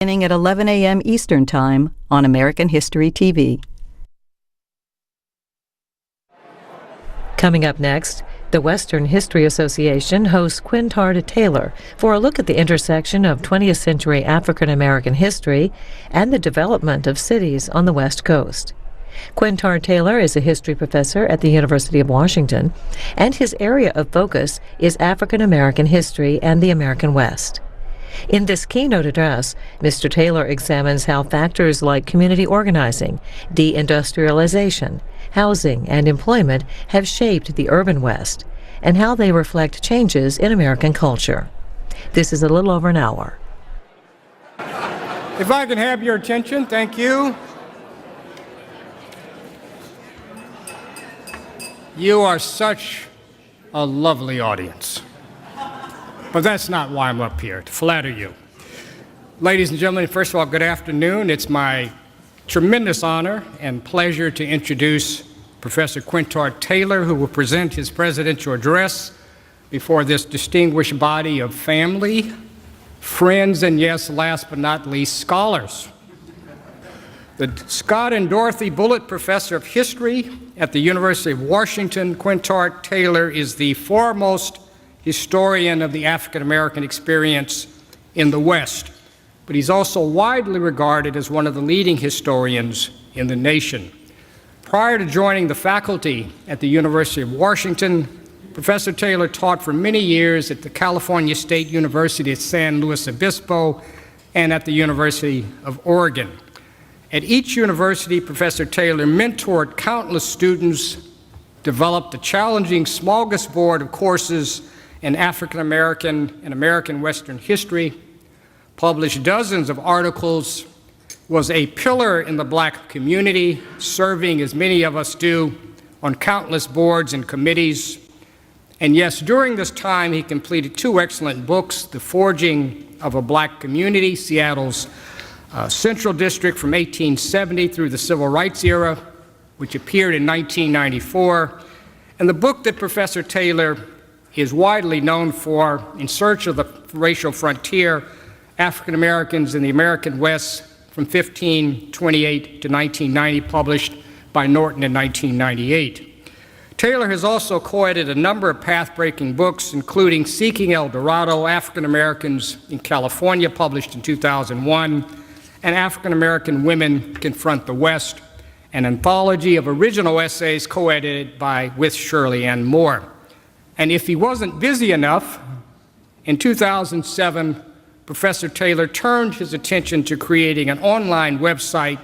beginning at 11 a.m. Eastern Time on American History TV. Coming up next, the Western History Association hosts Quintard Taylor for a look at the intersection of 20th century African American history and the development of cities on the West Coast. Quintard Taylor is a history professor at the University of Washington, and his area of focus is African American history and the American West. In this keynote address, Mr. Taylor examines how factors like community organizing, deindustrialization, housing, and employment have shaped the urban West, and how they reflect changes in American culture. This is a little over an hour. If I can have your attention, thank you. You are such a lovely audience. But that's not why I'm up here, to flatter you. Ladies and gentlemen, first of all, good afternoon. It's my tremendous honor and pleasure to introduce Professor Quintard Taylor, who will present his presidential address before this distinguished body of family, friends, and yes, last but not least, scholars. The Scott and Dorothy Bullitt Professor of History at the University of Washington, Quintard Taylor is the foremost historian of the African American experience in the West, but he's also widely regarded as one of the leading historians in the nation. Prior to joining the faculty at the University of Washington, Professor Taylor taught for many years at the California State University at San Luis Obispo and at the University of Oregon. At each university, Professor Taylor mentored countless students, developed a challenging smorgasbord of courses in African American and American Western history, published dozens of articles, was a pillar in the Black community, serving, as many of us do, on countless boards and committees. And yes, during this time, he completed two excellent books, The Forging of a Black Community, Seattle's Central District from 1870 through the Civil Rights Era, which appeared in 1994, and the book that Professor Taylor is widely known for, In Search of the Racial Frontier, African Americans in the American West from 1528 to 1990, published by Norton in 1998. Taylor has also co-edited a number of path-breaking books, including Seeking El Dorado, African Americans in California, published in 2001, and African American Women Confront the West, an anthology of original essays co-edited with Shirley Ann Moore. And if he wasn't busy enough, in 2007, Professor Taylor turned his attention to creating an online website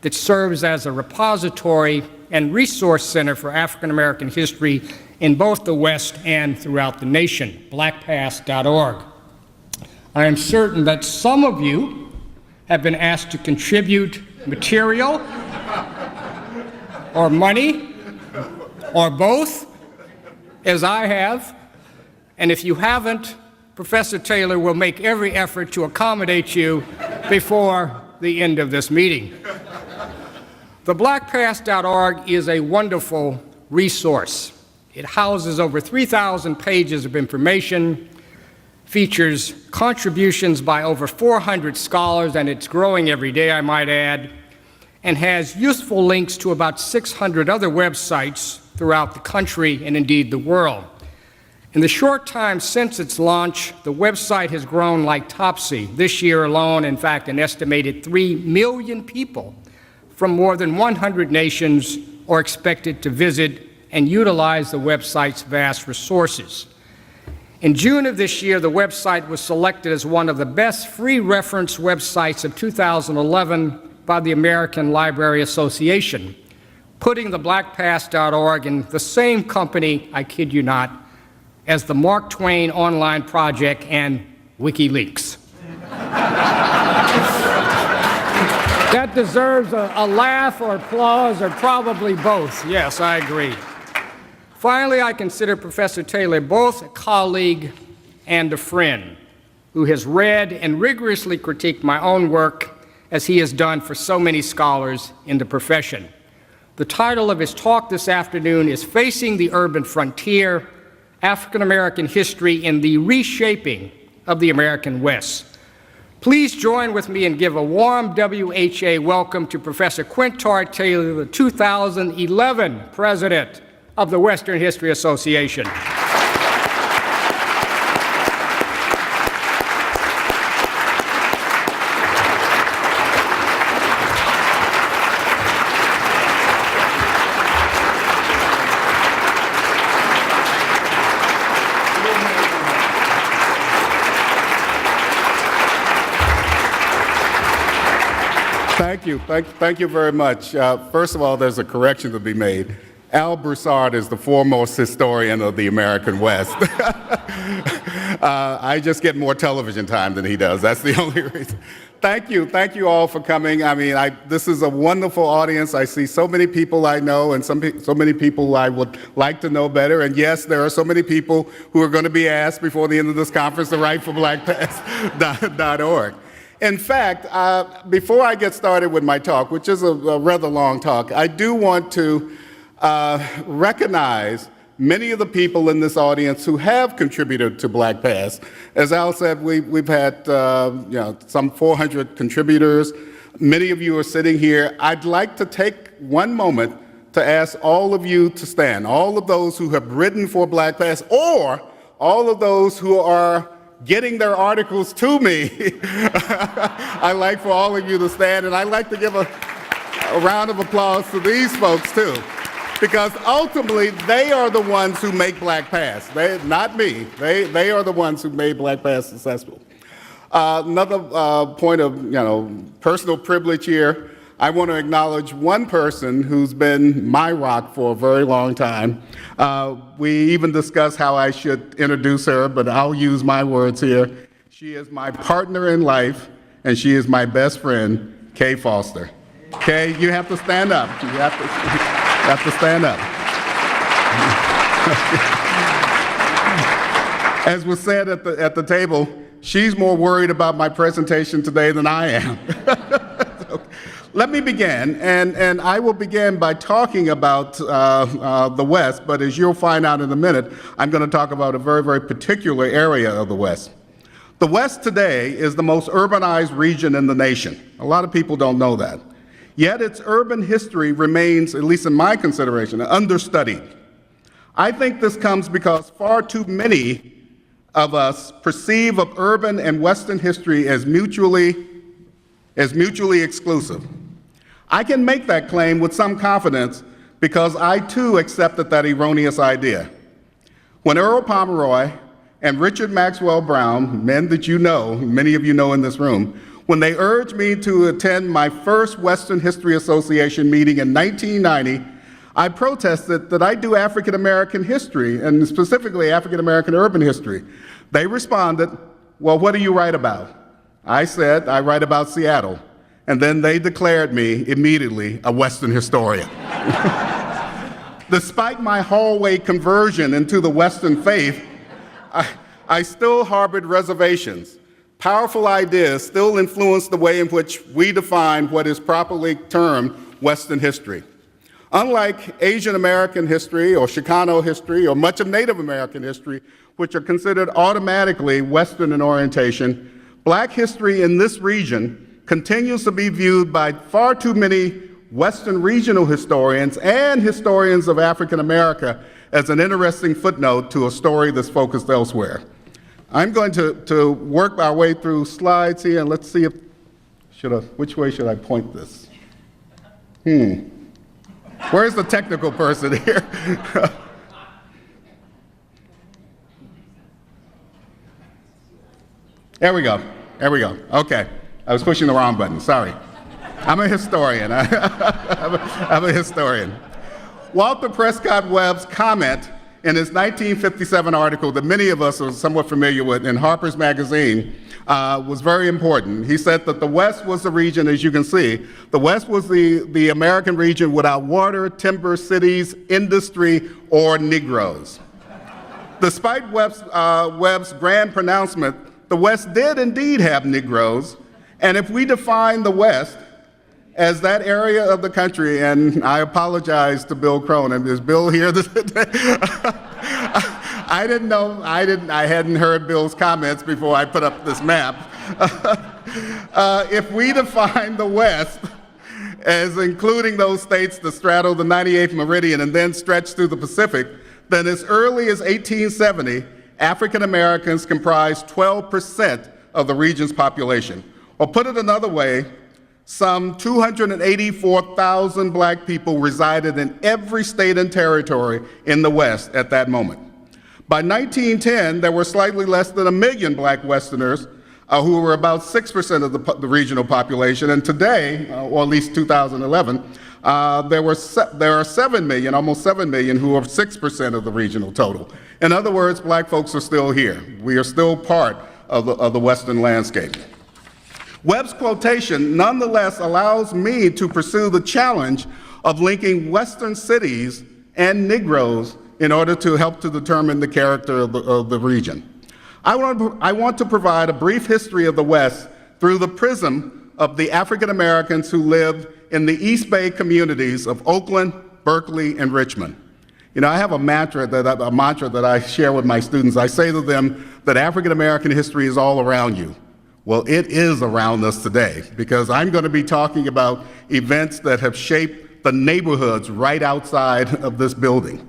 that serves as a repository and resource center for African American history in both the West and throughout the nation, blackpast.org. I am certain that some of you have been asked to contribute material or money or both, as I have, and if you haven't, Professor Taylor will make every effort to accommodate you before the end of this meeting. The blackpast.org is a wonderful resource. It houses over 3,000 pages of information, features contributions by over 400 scholars, and it's growing every day, I might add, and has useful links to about 600 other websites throughout the country and indeed the world. In the short time since its launch, the website has grown like topsy. This year alone, in fact, an estimated 3 million people from more than 100 nations are expected to visit and utilize the website's vast resources. In June of this year, the website was selected as one of the best free reference websites of 2011 by the American Library Association, putting the blackpast.org in the same company, I kid you not, as the Mark Twain Online Project and WikiLeaks. That deserves a laugh or applause or probably both. Yes, I agree. Finally, I consider Professor Taylor both a colleague and a friend who has read and rigorously critiqued my own work as he has done for so many scholars in the profession. The title of his talk this afternoon is Facing the Urban Frontier, African American History in the Reshaping of the American West. Please join with me and give a warm WHA welcome to Professor Quintard Taylor, the 2011 President of the Western History Association. Thank you very much. First of all, there's a correction to be made. Al Broussard is the foremost historian of the American West. I just get more television time than he does. That's the only reason. Thank you all for coming. I mean, this is a wonderful audience. I see so many people I know and so many people I would like to know better. And yes, there are so many people who are going to be asked before the end of this conference to write for blackpast.org. In fact, before I get started with my talk, which is a rather long talk, I do want to recognize many of the people in this audience who have contributed to Black Past. As Al said, we've had some 400 contributors. Many of you are sitting here. I'd like to take one moment to ask all of you to stand, all of those who have written for Black Past, or all of those who are getting their articles to me. I'd like for all of you to stand, and I'd like to give a round of applause to these folks too, because ultimately they are the ones who make Black Past. Not me. They are the ones who made Black Past successful. Another point of personal privilege here. I want to acknowledge one person who's been my rock for a very long time. We even discussed how I should introduce her, but I'll use my words here. She is my partner in life, and she is my best friend, Kay Foster. Kay, you have to stand up. You have to stand up. As was said at the table, she's more worried about my presentation today than I am. Let me begin, and I will begin by talking about the West, but as you'll find out in a minute, I'm going to talk about a very, very particular area of the West. The West today is the most urbanized region in the nation. A lot of people don't know that. Yet its urban history remains, at least in my consideration, understudied. I think this comes because far too many of us perceive of urban and Western history as mutually exclusive. I can make that claim with some confidence because I too accepted that erroneous idea. When Earl Pomeroy and Richard Maxwell Brown, men that you know, many of you know in this room, when they urged me to attend my first Western History Association meeting in 1990, I protested that I do African American history, and specifically African American urban history. They responded, "Well, what do you write about?" I said, "I write about Seattle." And then they declared me immediately a Western historian. Despite my hallway conversion into the Western faith, I still harbored reservations. Powerful ideas still influence the way in which we define what is properly termed Western history. Unlike Asian American history or Chicano history or much of Native American history, which are considered automatically Western in orientation, Black history in this region continues to be viewed by far too many Western regional historians and historians of African America as an interesting footnote to a story that's focused elsewhere. I'm going to work our way through slides here, and let's see if, which way should I point this? Where's the technical person here? There we go. Okay. I was pushing the wrong button, sorry. I'm a historian. I'm a historian. Walter Prescott Webb's comment in his 1957 article that many of us are somewhat familiar with in Harper's Magazine was very important. He said that the West was the region, as you can see, the West was the American region without water, timber, cities, industry, or Negroes. Despite Webb's grand pronouncement, the West did indeed have Negroes, and if we define the West as that area of the country, and I apologize to Bill Cronin, is Bill here today? I hadn't heard Bill's comments before I put up this map. If we define the West as including those states that straddle the 98th meridian and then stretch through the Pacific, then as early as 1870, African Americans comprised 12% of the region's population. Or put it another way, some 284,000 black people resided in every state and territory in the West at that moment. By 1910, there were slightly less than 1 million black Westerners, who were about 6% of the regional population. And today, or at least 2011, there are 7 million, almost 7 million, who are 6% of the regional total. In other words, black folks are still here. We are still part of the Western landscape. Webb's quotation nonetheless allows me to pursue the challenge of linking Western cities and Negroes in order to help to determine the character of the region. I want to provide a brief history of the West through the prism of the African Americans who lived in the East Bay communities of Oakland, Berkeley, and Richmond. You know, I have a mantra that I share with my students. I say to them that African American history is all around you. Well, it is around us today, because I'm going to be talking about events that have shaped the neighborhoods right outside of this building.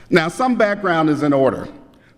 Now, some background is in order.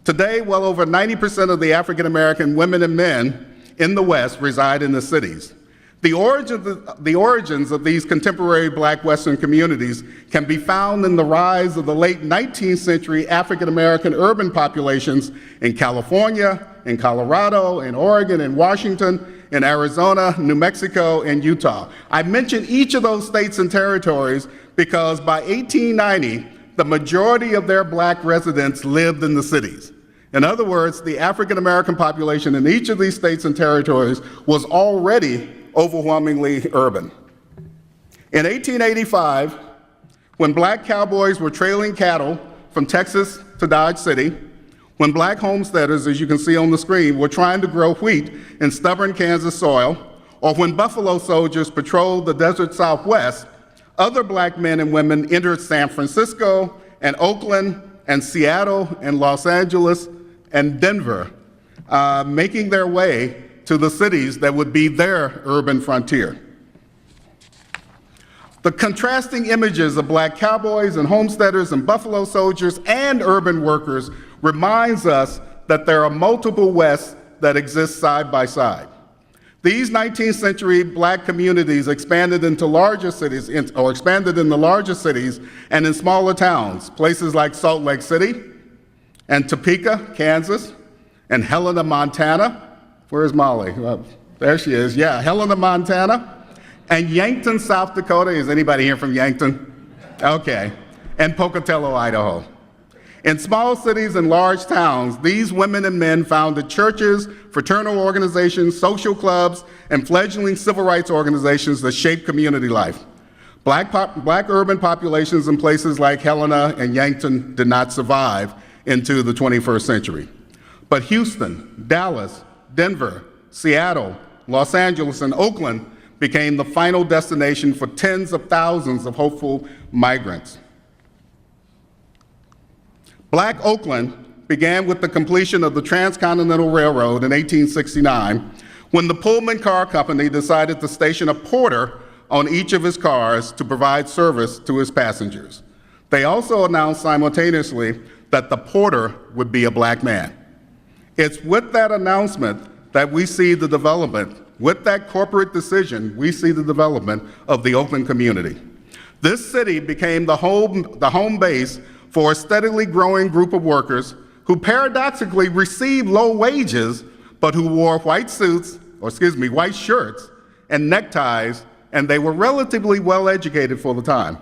Today, well over 90% of the African American women and men in the West reside in the cities. The origins of these contemporary black Western communities can be found in the rise of the late 19th century African American urban populations in California, in Colorado, in Oregon, in Washington, in Arizona, New Mexico, and Utah. I mention each of those states and territories because by 1890, the majority of their black residents lived in the cities. In other words, the African American population in each of these states and territories was already overwhelmingly urban. In 1885, when black cowboys were trailing cattle from Texas to Dodge City, when black homesteaders, as you can see on the screen, were trying to grow wheat in stubborn Kansas soil, or when buffalo soldiers patrolled the desert Southwest, other black men and women entered San Francisco and Oakland and Seattle and Los Angeles and Denver, making their way to the cities that would be their urban frontier. The contrasting images of black cowboys and homesteaders and buffalo soldiers and urban workers reminds us that there are multiple Wests that exist side by side. These 19th century black communities expanded into larger cities, expanded in the larger cities and in smaller towns, places like Salt Lake City and Topeka, Kansas, and Helena, Montana. Where's Molly? There she is. Yeah, Helena, Montana, and Yankton, South Dakota. Is anybody here from Yankton? Okay. And Pocatello, Idaho. In small cities and large towns, these women and men founded churches, fraternal organizations, social clubs, and fledgling civil rights organizations that shaped community life. Black urban populations in places like Helena and Yankton did not survive into the 21st century. But Houston, Dallas, Denver, Seattle, Los Angeles, and Oakland became the final destination for tens of thousands of hopeful migrants. Black Oakland began with the completion of the Transcontinental Railroad in 1869, when the Pullman Car Company decided to station a porter on each of his cars to provide service to his passengers. They also announced simultaneously that the porter would be a black man. It's with that announcement that we see the development, with that corporate decision, we see the development of the Oakland community. This city became the home base for a steadily growing group of workers who paradoxically received low wages, but who wore white shirts and neckties, and they were relatively well educated for the time.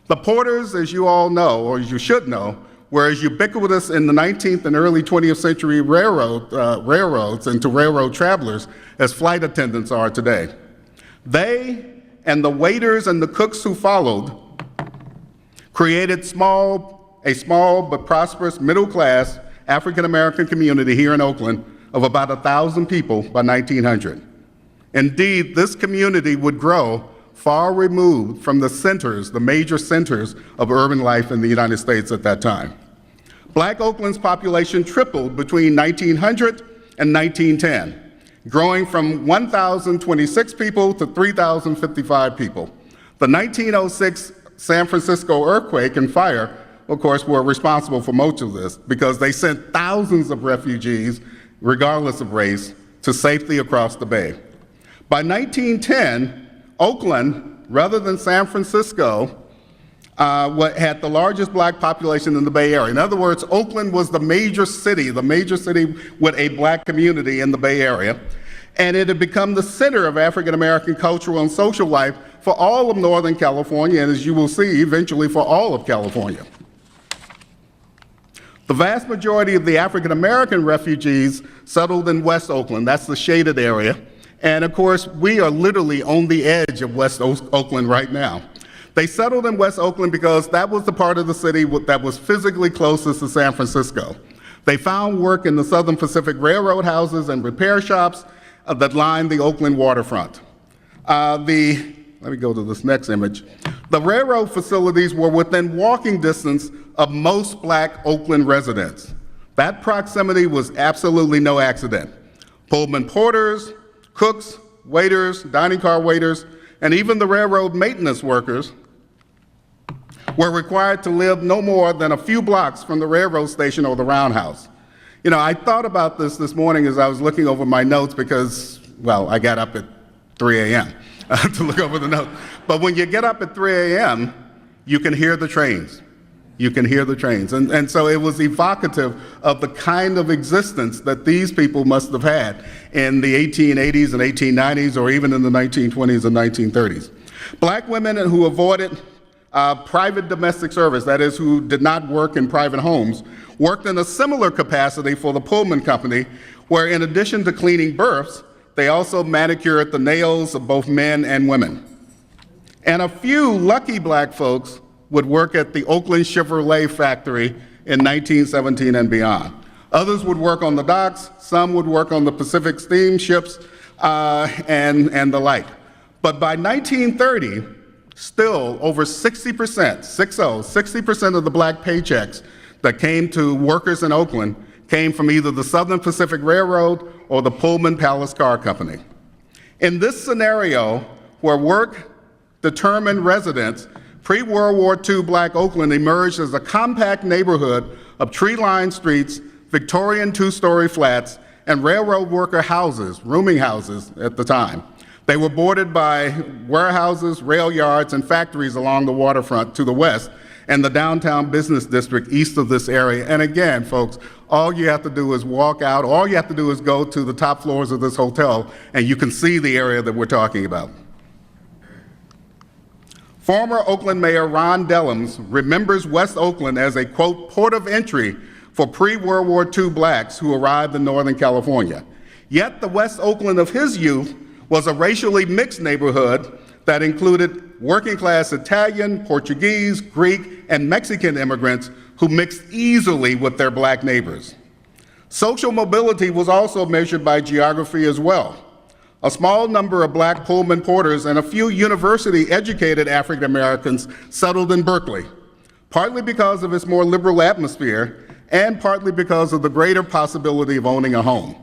The porters, as you all know, or as you should know, were as ubiquitous in the 19th and early 20th century railroads and to railroad travelers as flight attendants are today. They and the waiters and the cooks who followed created a small but prosperous middle-class African-American community here in Oakland of about 1,000 people by 1900. Indeed, this community would grow far removed from the major centers of urban life in the United States at that time. Black Oakland's population tripled between 1900 and 1910. growing from 1,026 people to 3,055 people. The 1906 San Francisco earthquake and fire, of course, were responsible for much of this because they sent thousands of refugees, regardless of race, to safety across the bay. By 1910, Oakland, rather than San Francisco, had the largest black population in the Bay Area. In other words, Oakland was the major city with a black community in the Bay Area, and it had become the center of African American cultural and social life for all of Northern California, and as you will see, eventually for all of California. The vast majority of the African American refugees settled in West Oakland. That's the shaded area. And of course, we are literally on the edge of West Oakland right now. They settled in West Oakland because that was the part of the city that was physically closest to San Francisco. They found work in the Southern Pacific Railroad houses and repair shops that lined the Oakland waterfront. Let me go to this next image. The railroad facilities were within walking distance of most black Oakland residents. That proximity was absolutely no accident. Pullman porters, cooks, waiters, dining car waiters, and even the railroad maintenance workers were required to live no more than a few blocks from the railroad station or the roundhouse. You know, I thought about this morning as I was looking over my notes because, well, I got up at 3 a.m. To look over the notes. But when you get up at 3 a.m., you can hear the trains. You can hear the trains. And so it was evocative of the kind of existence that these people must have had in the 1880s and 1890s, or even in the 1920s and 1930s. Black women who avoided private domestic service, that is, who did not work in private homes, worked in a similar capacity for the Pullman Company, where in addition to cleaning berths, they also manicured the nails of both men and women. And a few lucky black folks would work at the Oakland Chevrolet factory in 1917 and beyond. Others would work on the docks, some would work on the Pacific steamships, and the like. But by 1930, still over 60% of the black paychecks that came to workers in Oakland came from either the Southern Pacific Railroad or the Pullman Palace Car Company. In this scenario, where work determined residence, pre-World War II black Oakland emerged as a compact neighborhood of tree-lined streets, Victorian two-story flats, and railroad worker houses, rooming houses at the time. They were bordered by warehouses, rail yards, and factories along the waterfront to the west, and the downtown business district east of this area. And again, folks, all you have to do is walk out, all you have to do is go to the top floors of this hotel, and you can see the area that we're talking about. Former Oakland Mayor Ron Dellums remembers West Oakland as a, quote, port of entry for pre-World War II blacks who arrived in Northern California. Yet the West Oakland of his youth was a racially mixed neighborhood that included working-class Italian, Portuguese, Greek, and Mexican immigrants who mixed easily with their black neighbors. Social mobility was also measured by geography as well. A small number of black Pullman porters and a few university-educated African Americans settled in Berkeley, partly because of its more liberal atmosphere and partly because of the greater possibility of owning a home.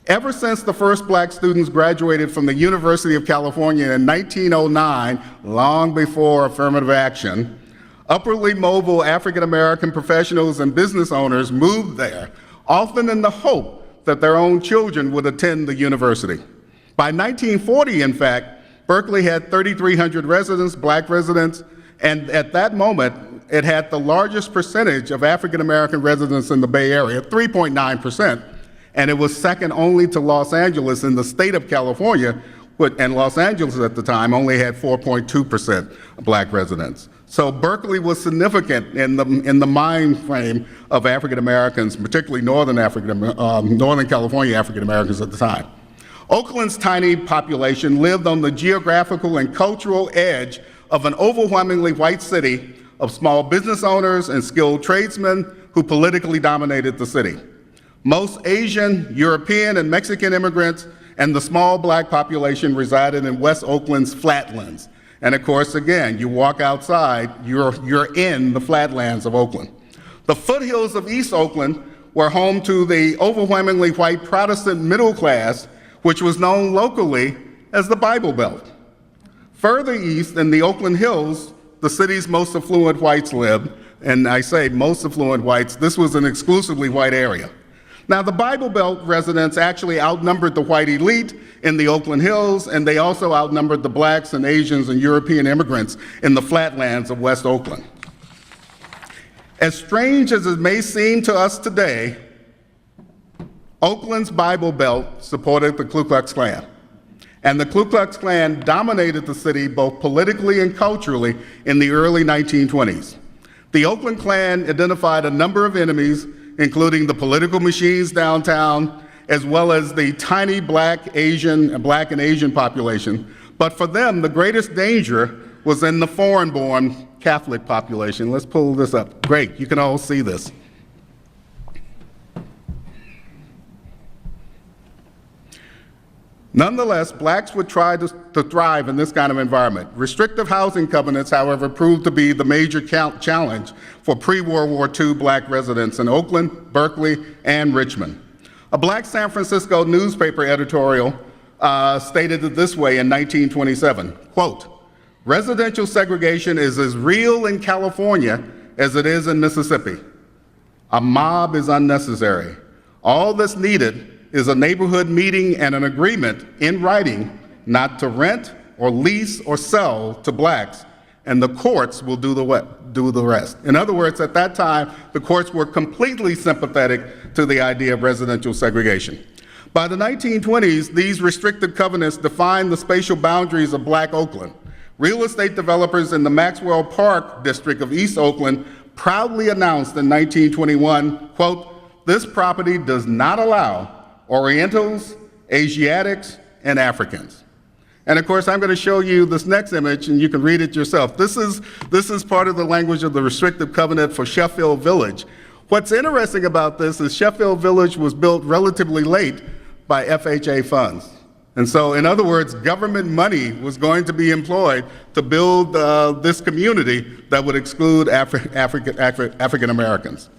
Ever since the first black students graduated from the University of California in 1909, long before affirmative action, upwardly mobile African American professionals and business owners moved there, often in the hope that their own children would attend the university. By 1940, in fact, Berkeley had 3,300 residents, black residents, and at that moment, it had the largest percentage of African American residents in the Bay Area, 3.9%, and it was second only to Los Angeles in the state of California, and Los Angeles at the time only had 4.2% black residents. So Berkeley was significant in the mind frame of African Americans, particularly Northern California African Americans at the time. Oakland's tiny population lived on the geographical and cultural edge of an overwhelmingly white city of small business owners and skilled tradesmen who politically dominated the city. Most Asian, European, and Mexican immigrants and the small black population resided in West Oakland's flatlands. And of course, again, you walk outside, you're in the flatlands of Oakland. The foothills of East Oakland were home to the overwhelmingly white Protestant middle class, which was known locally as the Bible Belt. Further east in the Oakland Hills, the city's most affluent whites lived, and I say most affluent whites, this was an exclusively white area. Now, the Bible Belt residents actually outnumbered the white elite in the Oakland Hills, and they also outnumbered the blacks and Asians and European immigrants in the flatlands of West Oakland. As strange as it may seem to us today, Oakland's Bible Belt supported the Ku Klux Klan, and the Ku Klux Klan dominated the city both politically and culturally in the early 1920s. The Oakland Klan identified a number of enemies, including the political machines downtown, as well as the tiny black and Asian population. But for them, the greatest danger was in the foreign-born Catholic population. Let's pull this up. Great, you can all see this. Nonetheless, blacks would try to thrive in this kind of environment. Restrictive housing covenants, however, proved to be the major challenge for pre-World War II black residents in Oakland, Berkeley, and Richmond. A black San Francisco newspaper editorial stated it this way in 1927, quote, "Residential segregation is as real in California as it is in Mississippi. A mob is unnecessary. All that's needed is a neighborhood meeting and an agreement in writing not to rent or lease or sell to blacks, and the courts will do the rest." In other words, at that time, the courts were completely sympathetic to the idea of residential segregation. By the 1920s, these restricted covenants defined the spatial boundaries of black Oakland. Real estate developers in the Maxwell Park district of East Oakland proudly announced in 1921, quote, "This property does not allow Orientals, Asiatics, and Africans." And of course, I'm going to show you this next image, and you can read it yourself. This is part of the language of the restrictive covenant for Sheffield Village. What's interesting about this is Sheffield Village was built relatively late by FHA funds. And so, in other words, government money was going to be employed to build this community that would exclude African Americans.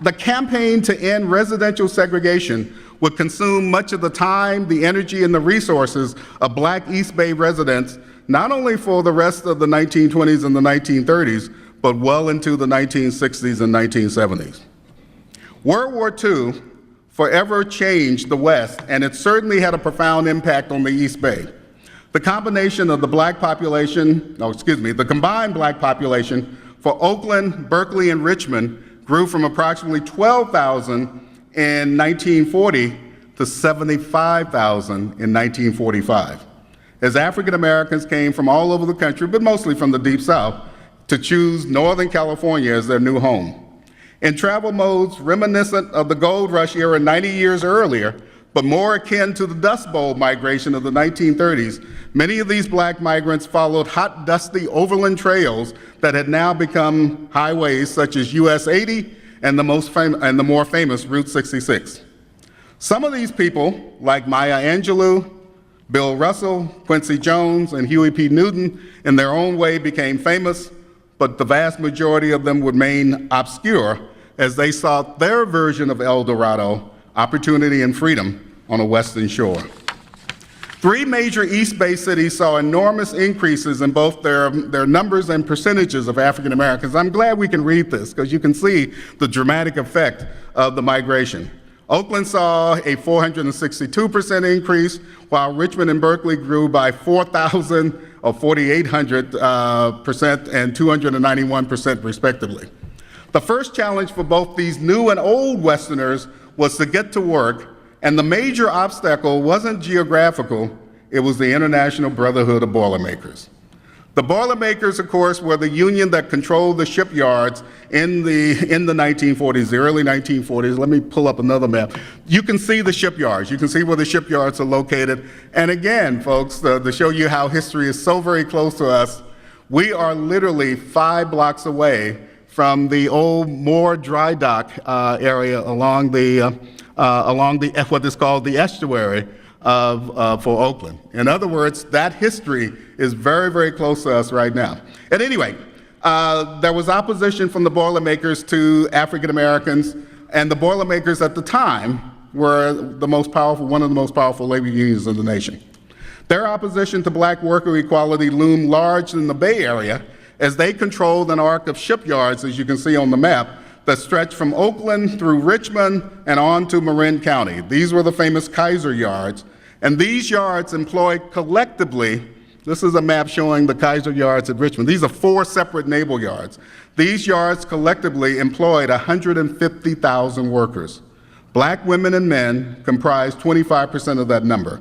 The campaign to end residential segregation would consume much of the time, the energy, and the resources of black East Bay residents, not only for the rest of the 1920s and the 1930s, but well into the 1960s and 1970s. World War II forever changed the West, and it certainly had a profound impact on the East Bay. The combination of the the combined black population for Oakland, Berkeley, and Richmond grew from approximately 12,000 in 1940 to 75,000 in 1945, as African Americans came from all over the country, but mostly from the Deep South, to choose Northern California as their new home. In travel modes reminiscent of the gold rush era 90 years earlier, but more akin to the Dust Bowl migration of the 1930s, many of these black migrants followed hot, dusty overland trails that had now become highways such as US 80 and the more famous Route 66. Some of these people, like Maya Angelou, Bill Russell, Quincy Jones, and Huey P. Newton, in their own way became famous, but the vast majority of them would remain obscure as they sought their version of El Dorado, opportunity and freedom on a Western shore. 3 major East Bay cities saw enormous increases in both their numbers and percentages of African Americans. I'm glad we can read this because you can see the dramatic effect of the migration. Oakland saw a 462% increase, while Richmond and Berkeley grew by 4,000 or 4,800% and 291% respectively. The first challenge for both these new and old Westerners was to get to work, and the major obstacle wasn't geographical, it was the International Brotherhood of Boilermakers. The Boilermakers, of course, were the union that controlled the shipyards in the 1940s, the early 1940s. Let me pull up another map. You can see the shipyards. You can see where the shipyards are located. And again, folks, to show you how history is so very close to us, we are literally 5 blocks away from the old Moore Dry Dock area along what is called the estuary for Oakland. In other words, that history is very, very close to us right now. At any rate, there was opposition from the Boilermakers to African Americans, and the Boilermakers at the time were one of the most powerful labor unions in the nation. Their opposition to black worker equality loomed large in the Bay Area as they controlled an arc of shipyards, as you can see on the map, that stretched from Oakland through Richmond and on to Marin County. These were the famous Kaiser yards, and these yards employed collectively, this is a map showing the Kaiser yards at Richmond. These are 4 separate naval yards. These yards collectively employed 150,000 workers. Black women and men comprised 25% of that number.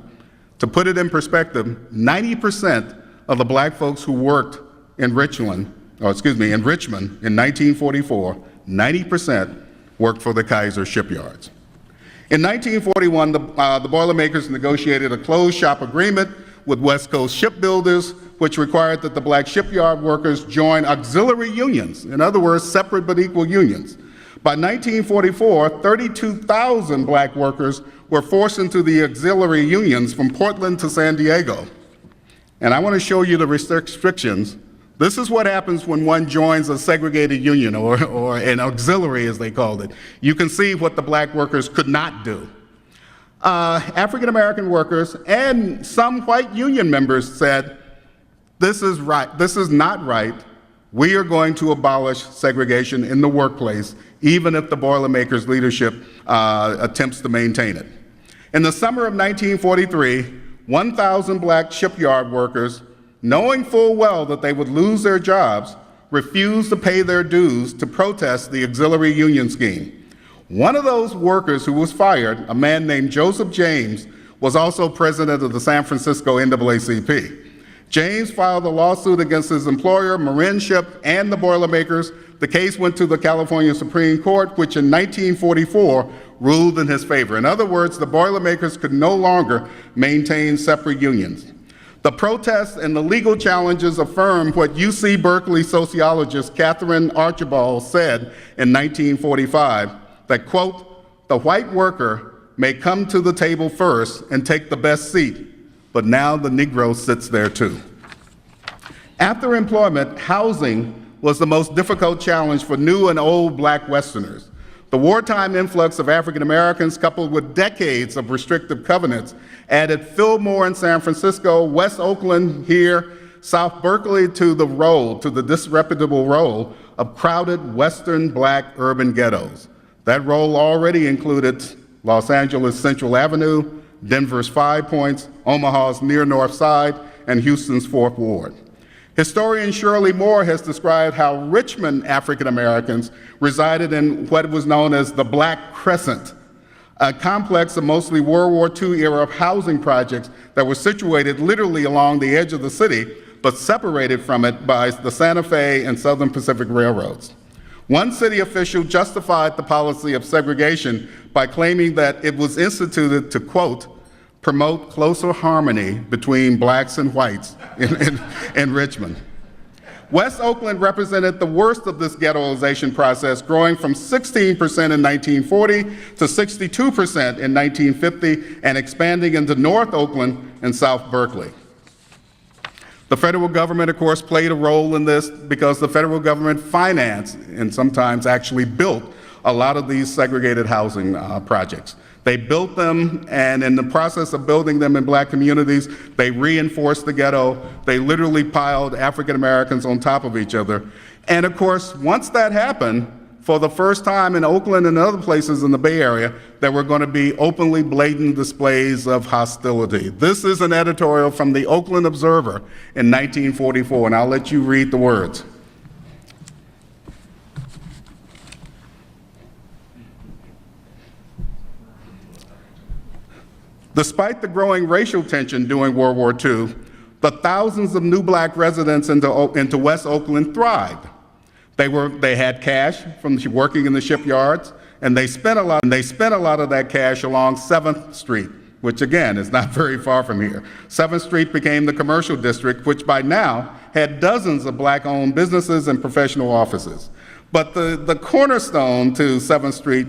To put it in perspective, 90% of the black folks who worked in Richmond in 1944, 90% worked for the Kaiser shipyards. In 1941, the Boilermakers negotiated a closed shop agreement with West Coast shipbuilders, which required that the black shipyard workers join auxiliary unions, in other words, separate but equal unions. By 1944, 32,000 black workers were forced into the auxiliary unions from Portland to San Diego. And I want to show you the restrictions. This is what happens when one joins a segregated union, or an auxiliary, as they called it. You can see what the black workers could not do. African American workers and some white union members said, this is not right. We are going to abolish segregation in the workplace, even if the Boilermakers leadership attempts to maintain it. In the summer of 1943, 1,000 black shipyard workers, knowing full well that they would lose their jobs, refused to pay their dues to protest the auxiliary union scheme. One of those workers who was fired, a man named Joseph James, was also president of the San Francisco NAACP. James filed a lawsuit against his employer, Marin Ship, and the Boilermakers. The case went to the California Supreme Court, which in 1944 ruled in his favor. In other words, the Boilermakers could no longer maintain separate unions. The protests and the legal challenges affirmed what UC Berkeley sociologist Catherine Archibald said in 1945, that, quote, the white worker may come to the table first and take the best seat, but now the Negro sits there too. After employment, housing was the most difficult challenge for new and old black Westerners. The wartime influx of African Americans, coupled with decades of restrictive covenants, added Fillmore in San Francisco, West Oakland here, South Berkeley to the disreputable role of crowded Western black urban ghettos. That role already included Los Angeles' Central Avenue, Denver's Five Points, Omaha's Near North Side, and Houston's Fourth Ward. Historian Shirley Moore has described how Richmond African Americans resided in what was known as the Black Crescent, a complex of mostly World War II era housing projects that were situated literally along the edge of the city, but separated from it by the Santa Fe and Southern Pacific Railroads. One city official justified the policy of segregation by claiming that it was instituted to, quote, promote closer harmony between blacks and whites in Richmond. West Oakland represented the worst of this ghettoization process, growing from 16% in 1940 to 62% in 1950, and expanding into North Oakland and South Berkeley. The federal government, of course, played a role in this because the federal government financed and sometimes actually built a lot of these segregated housing projects. They built them, and in the process of building them in black communities, they reinforced the ghetto. They literally piled African Americans on top of each other. And of course, once that happened, for the first time in Oakland and other places in the Bay Area, there were going to be openly blatant displays of hostility. This is an editorial from the Oakland Observer in 1944, and I'll let you read the words. Despite the growing racial tension during World War II, the thousands of new black residents into West Oakland thrived. They had cash from working in the shipyards, and they spent a lot of that cash along 7th Street, which again is not very far from here. 7th Street became the commercial district, which by now had dozens of black-owned businesses and professional offices. But the cornerstone to 7th Street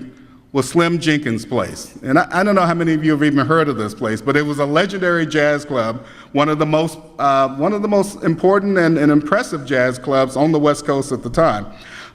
was Slim Jenkins' place. And I don't know how many of you have even heard of this place, but it was a legendary jazz club, one of the most important and impressive jazz clubs on the West Coast at the time.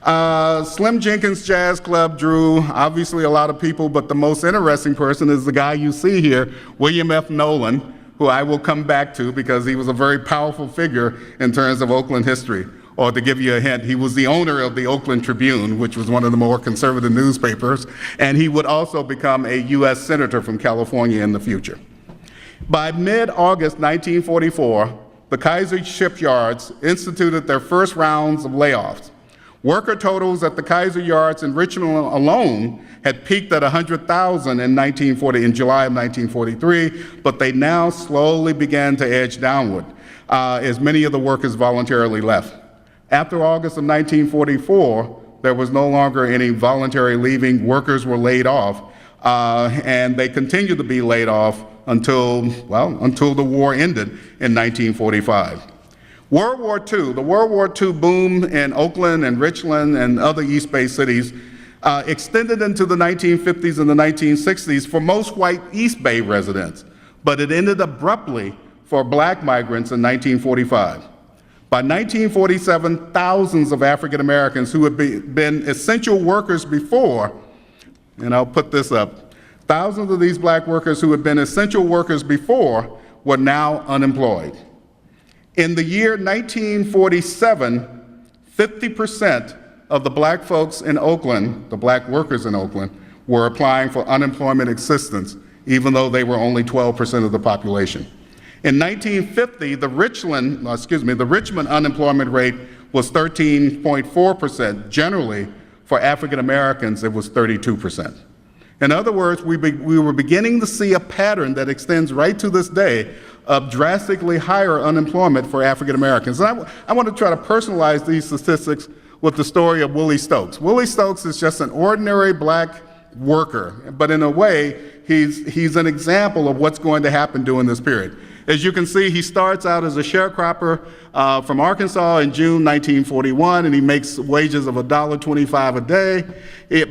Slim Jenkins Jazz Club drew obviously a lot of people, but the most interesting person is the guy you see here, William F. Nolan, who I will come back to because he was a very powerful figure in terms of Oakland history. Or to give you a hint, he was the owner of the Oakland Tribune, which was one of the more conservative newspapers, and he would also become a U.S. Senator from California in the future. By mid-August 1944, the Kaiser shipyards instituted their first rounds of layoffs. Worker totals at the Kaiser yards in Richmond alone had peaked at 100,000 in July of 1943, but they now slowly began to edge downward as many of the workers voluntarily left. After August of 1944, there was no longer any voluntary leaving. Workers were laid off, and they continued to be laid off until the war ended in 1945. World War II, the World War II boom in Oakland and Richland and other East Bay cities extended into the 1950s and the 1960s for most white East Bay residents, but it ended abruptly for black migrants in 1945. By 1947, thousands of African Americans who had been essential workers before, and I'll put this up, thousands of these black workers who had been essential workers before were now unemployed. In the year 1947, 50% of the black folks in Oakland, the black workers in Oakland, were applying for unemployment assistance, even though they were only 12% of the population. In 1950, the Richmond unemployment rate was 13.4%. Generally, for African Americans, it was 32%. In other words, we were beginning to see a pattern that extends right to this day of drastically higher unemployment for African Americans. And I want to try to personalize these statistics with the story of Willie Stokes. Willie Stokes is just an ordinary black worker, but in a way, he's an example of what's going to happen during this period. As you can see, he starts out as a sharecropper from Arkansas in June 1941, and he makes wages of $1.25 a day.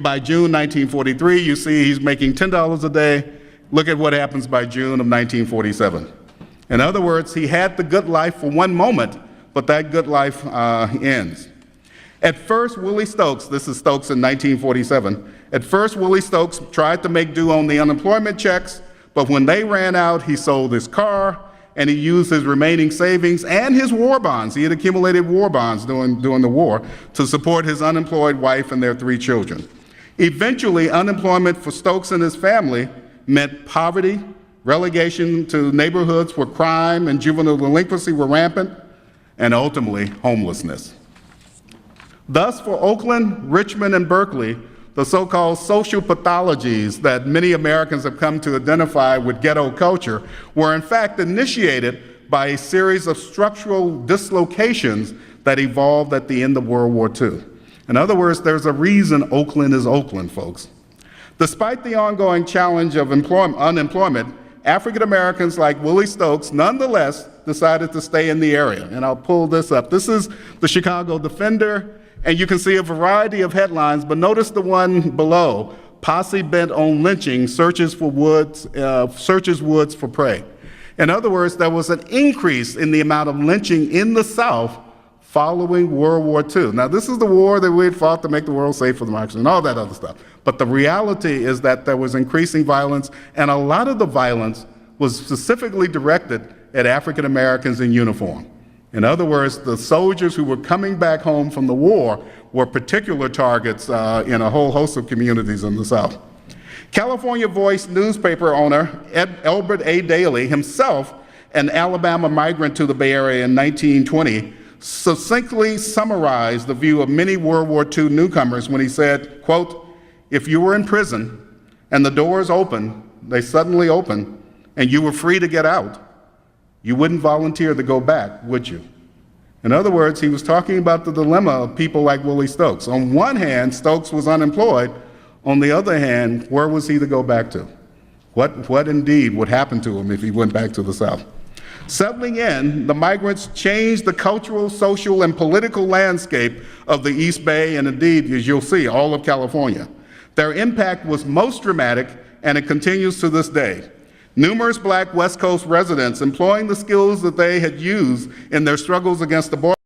By June 1943, you see he's making $10 a day. Look at what happens by June of 1947. In other words, he had the good life for one moment, but that good life ends. At first, Willie Stokes, this is Stokes in 1947, at first Willie Stokes tried to make do on the unemployment checks, but when they ran out, he sold his car, and he used his remaining savings and his war bonds. He had accumulated war bonds during the war to support his unemployed wife and their 3 children. Eventually, unemployment for Stokes and his family meant poverty, relegation to neighborhoods where crime and juvenile delinquency were rampant, and ultimately homelessness. Thus, for Oakland, Richmond, and Berkeley, the so-called social pathologies that many Americans have come to identify with ghetto culture were in fact initiated by a series of structural dislocations that evolved at the end of World War II. In other words, there's a reason Oakland is Oakland, folks. Despite the ongoing challenge of unemployment, African Americans like Willie Stokes nonetheless decided to stay in the area. And I'll pull this up. This is the Chicago Defender. And you can see a variety of headlines, but notice the one below, posse bent on lynching, searches woods for prey. In other words, there was an increase in the amount of lynching in the South following World War II. Now, this is the war that we had fought to make the world safe for democracy and all that other stuff. But the reality is that there was increasing violence, and a lot of the violence was specifically directed at African Americans in uniform. In other words, the soldiers who were coming back home from the war were particular targets in a whole host of communities in the South. California Voice newspaper owner Elbert A. Daly, himself an Alabama migrant to the Bay Area in 1920, succinctly summarized the view of many World War II newcomers when he said, quote, "If you were in prison and the doors they suddenly open, and you were free to get out, you wouldn't volunteer to go back, would you?" In other words, he was talking about the dilemma of people like Willie Stokes. On one hand, Stokes was unemployed. On the other hand, where was he to go back to? What indeed would happen to him if he went back to the South? Settling in, the migrants changed the cultural, social, and political landscape of the East Bay, and indeed, as you'll see, all of California. Their impact was most dramatic, and it continues to this day. Numerous black West Coast residents, employing the skills that they had used in their struggles against the border,